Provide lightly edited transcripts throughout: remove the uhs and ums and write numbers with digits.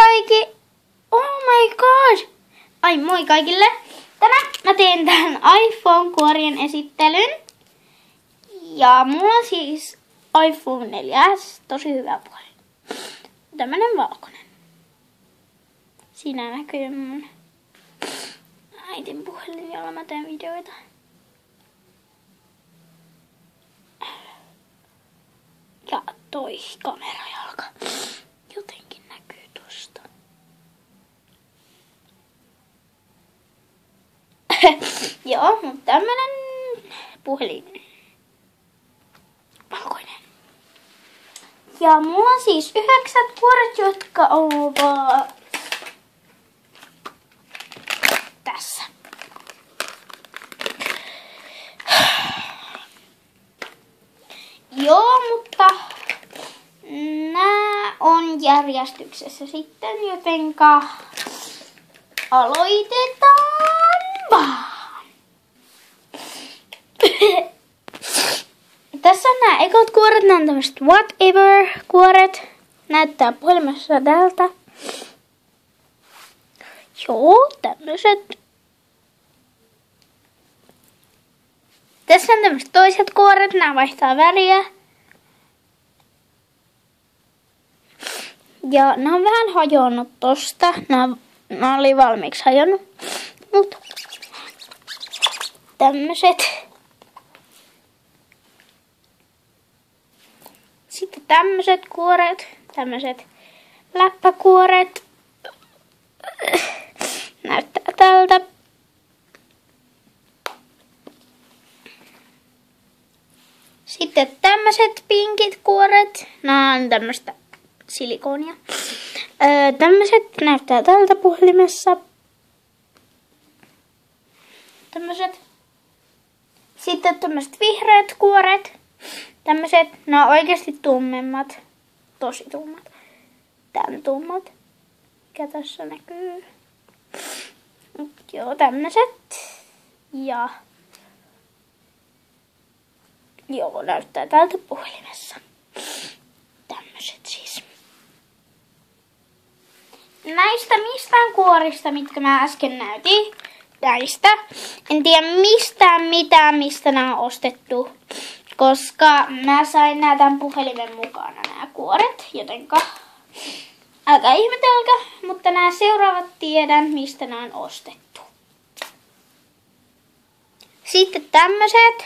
kaikki! Oh my god! Ai moi kaikille! Tänään mä teen tämän iPhone-kuorien esittelyn. Ja mulla on siis iPhone 4S, tosi hyvä puhelin. Tämmönen valkoinen. Siinä näkyy mun äitin puhelin, jolla mä teen videoita. Ja toi kamerajalka jotenkin näkyy tosta. Joo, mutta tämmönen puhelin. Valkoinen. Ja mulla on siis 9 kuoret, jotka ovat tässä. Joo, mutta nää on järjestyksessä sitten, jotenka aloitetaan vaan. Tässä on nämä ekot kuoret, nämä on tämmöiset whatever-kuoret. Näyttää puhelimessa tältä. Joo, tämmöiset. Tässä on tämmöiset toiset kuoret, nämä vaihtaa väriä. Ja nämä on vähän hajonnut tosta. Nämä oli valmiiksi hajonnut. Mutta tämmöiset. Sitten tämmöiset kuoret. Tämmöiset läppäkuoret. Näyttää tältä. Sitten tämmöiset pinkit kuoret. Nämä on tämmöistä silikoonia. Tämmöiset näyttää tältä puhelimessa. Tämmöiset. Sitten tämmöiset vihreät kuoret. Tämmöiset, nämä on oikeasti tummemmat. Tosi tummat. Tän tummat. Mikä tässä näkyy. Joo, tämmöiset. Ja joo, näyttää tältä puhelimessa. Tämmöiset siis. Näistä mistään kuorista, mitkä mä äsken näytin. Näistä. En tiedä mistään mitään, mistä nämä on ostettu. Koska mä sain nää tämän puhelimen mukana nämä kuoret. Jotenka älkää ihmetelkö. Mutta nämä seuraavat tiedän, mistä nämä on ostettu. Sitten tämmöiset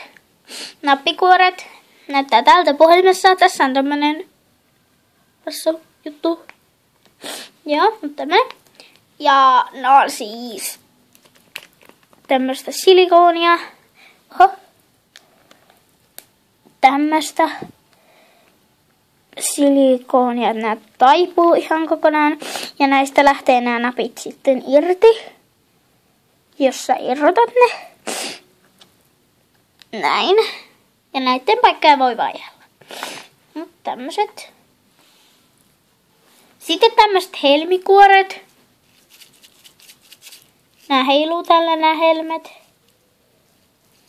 nappikuoret. Näyttää tältä puhelimessa. Tässä on tämmönen juttu. Joo, tämmönen. Ja no on siis tämmöstä silikoonia. Oho. Tämmöstä silikoonia. Nää taipuu ihan kokonaan. Ja näistä lähtee nämä napit sitten irti. Jos sä irrotat ne. Näin. Ja näiden paikkaa voi vaihdella. Mut tämmöset. Sitten tämmöset helmikuoret. Nää heiluu tällä nää helmet.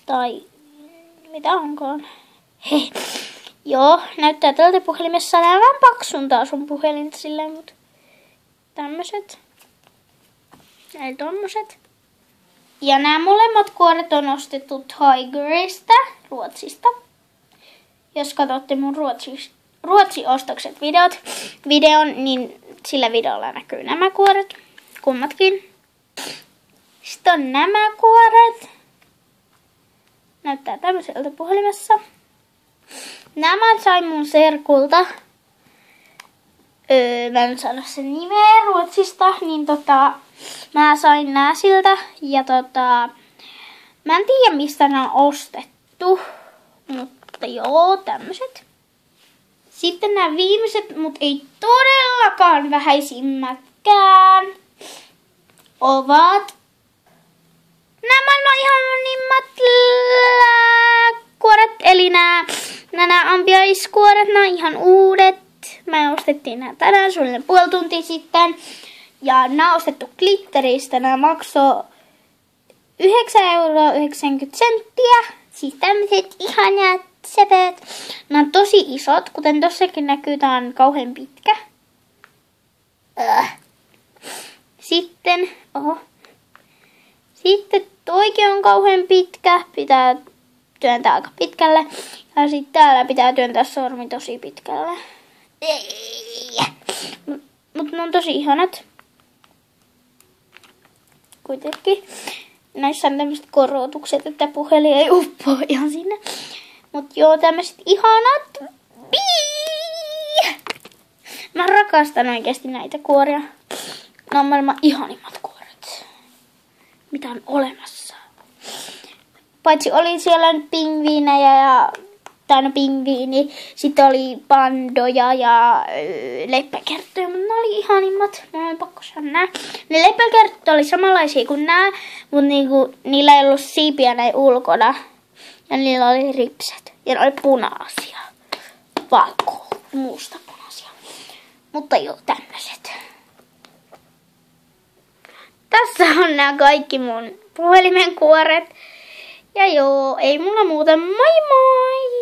Tai mitä onkaan. Hei. Joo, näyttää tältä puhelimessa. Nää vähän paksuntaa sun puhelinta silleen, mut tämmöset. Eli tommoset. Ja nämä molemmat kuoret on ostettu Tigerista, Ruotsista. Jos katsotte mun Ruotsi-ostokset videon, niin sillä videolla näkyy nämä kuoret. Kummatkin. Sitten on nämä kuoret. Näyttää tämmöiseltä puhelimessa. Nämä sain mun serkulta. Mä en sano sen nimeä Ruotsista, niin mä sain nää siltä. Ja mä en tiedä mistä nää on ostettu. Mutta joo, tämmöset. Sitten nämä viimeiset, mut ei todellakaan vähäisimmätkään, ovat nämä maailman ihanimmat kuoret. Eli nämä ampiaiskuoret, nämä on ihan uudet. Mä ostettiin nämä tänään suunnilleen puoli tuntia sitten. Ja nämä on ostettu glitteristä. Nämä maksoi 9,90 €. Siis tämmöiset ihanat sepet. Nämä on tosi isot, kuten tossakin näkyy, tää on kauhean pitkä. on kauhean pitkä. Pitää työntää aika pitkälle. Ja sitten täällä pitää työntää sormi tosi pitkälle. Mutta ne on tosi ihanat. Kuitenkin. Näissä on tämmöiset korotukset, että puhelin ei uppoa ihan sinne. Mut joo, tämmöiset ihanat. Mä rakastan oikeasti näitä kuoria. Ne on maailman ihanimmat kuoret, mitä on olemassa. Paitsi oli siellä nyt pingviinejä ja pingviini, sitten oli pandoja ja leppäkerttuja, mutta ne oli ihanimmat. Mä olin pakko sanoa. Ne leppäkerttut oli samanlaisia kuin nämä, mutta niinku, niillä ei ollut siipiä näin ulkona. Ja niillä oli ripset. Ja ne oli punaisia. Valko, muusta punaisia. Mutta joo, tämmöiset. Tässä on nämä kaikki mun puhelimen kuoret. Ja joo, ei mulla muuta. Moi moi!